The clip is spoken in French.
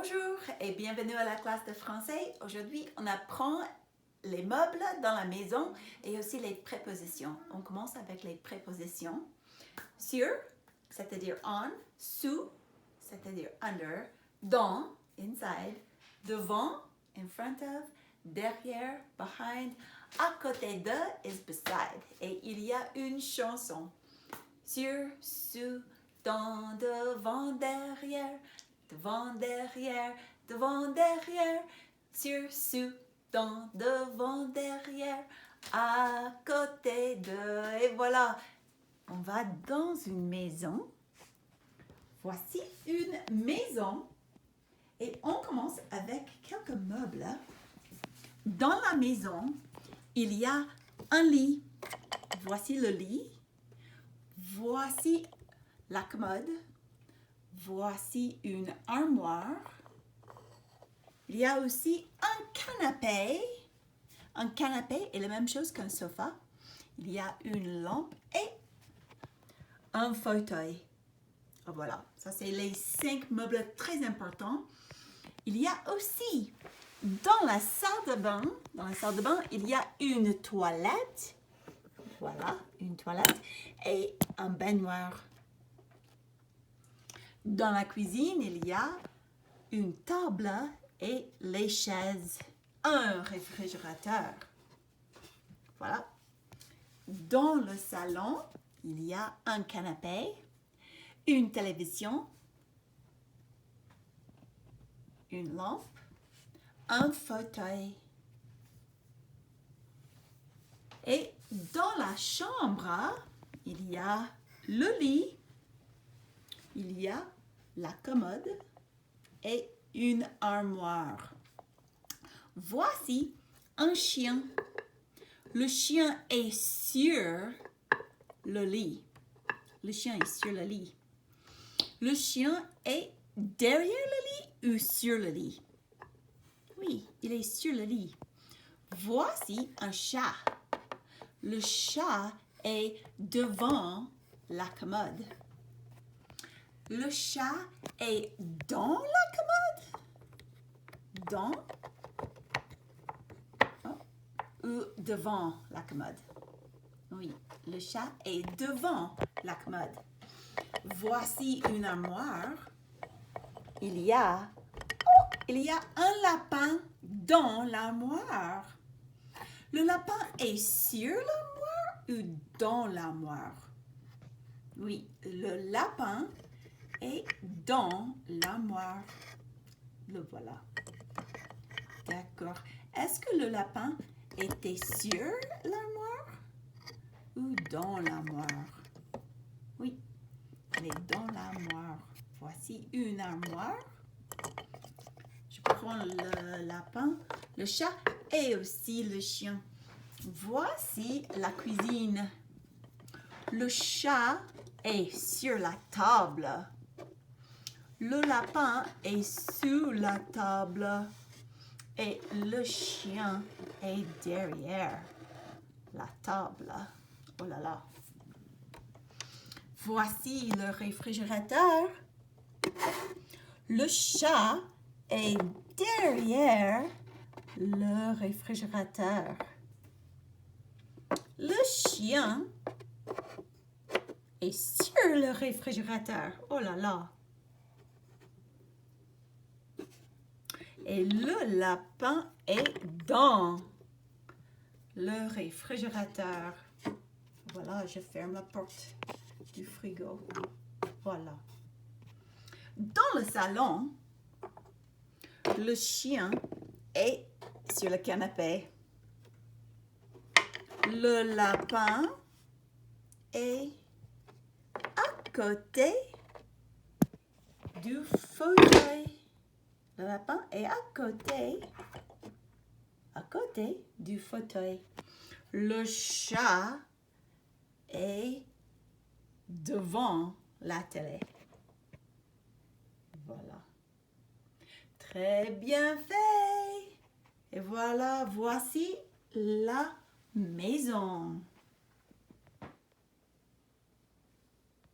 Bonjour et bienvenue à la classe de français. Aujourd'hui, on apprend les meubles dans la maison et aussi les prépositions. On commence avec les prépositions. Sur, c'est-à-dire on. Sous, c'est-à-dire under. Dans, inside. Devant, in front of. Derrière, behind. À côté de is beside. Et il y a une chanson. Sur, sous, dans, devant, derrière. Devant, derrière, devant, derrière, sur, sous, dans, devant, derrière, à côté de... Et voilà, on va dans une maison. Voici une maison. Et on commence avec quelques meubles. Dans la maison, il y a un lit. Voici le lit. Voici la commode. Voici une armoire. Il y a aussi un canapé. Un canapé est la même chose qu'un sofa. Il y a une lampe et un fauteuil. Voilà, ça c'est les 5 meubles très importants. Il y a aussi dans la salle de bain, il y a une toilette. Voilà, une toilette et un baignoire. Dans la cuisine, il y a une table et les chaises, un réfrigérateur. Voilà. Dans le salon, il y a un canapé, une télévision, une lampe, un fauteuil. Et dans la chambre, il y a le lit, il y a la commode et une armoire. Voici un chien. Le chien est sur le lit. Le chien est sur le lit. Le chien est derrière le lit ou sur le lit? Oui, il est sur le lit. Voici un chat. Le chat est devant la commode. Le chat est dans la commode? Dans ou devant la commode? Oui, le chat est devant la commode. Voici une armoire. Il y a un lapin dans l'armoire. Le lapin est sur l'armoire ou dans l'armoire? Oui, le lapin est dans l'armoire. Le voilà. D'accord. Est-ce que le lapin était sur l'armoire ou dans l'armoire? Oui, il est dans l'armoire. Voici une armoire. Je prends le lapin, le chat et aussi le chien. Voici la cuisine. Le chat est sur la table. Le lapin est sous la table et le chien est derrière la table. Oh là là. Voici le réfrigérateur. Le chat est derrière le réfrigérateur. Le chien est sur le réfrigérateur. Oh là là. Et le lapin est dans le réfrigérateur. Voilà, je ferme la porte du frigo. Voilà. Dans le salon, le chien est sur le canapé. Le lapin est à côté du fauteuil. Le lapin est à côté du fauteuil. Le chat est devant la télé. Voilà. Très bien fait. Et voilà, voici la maison.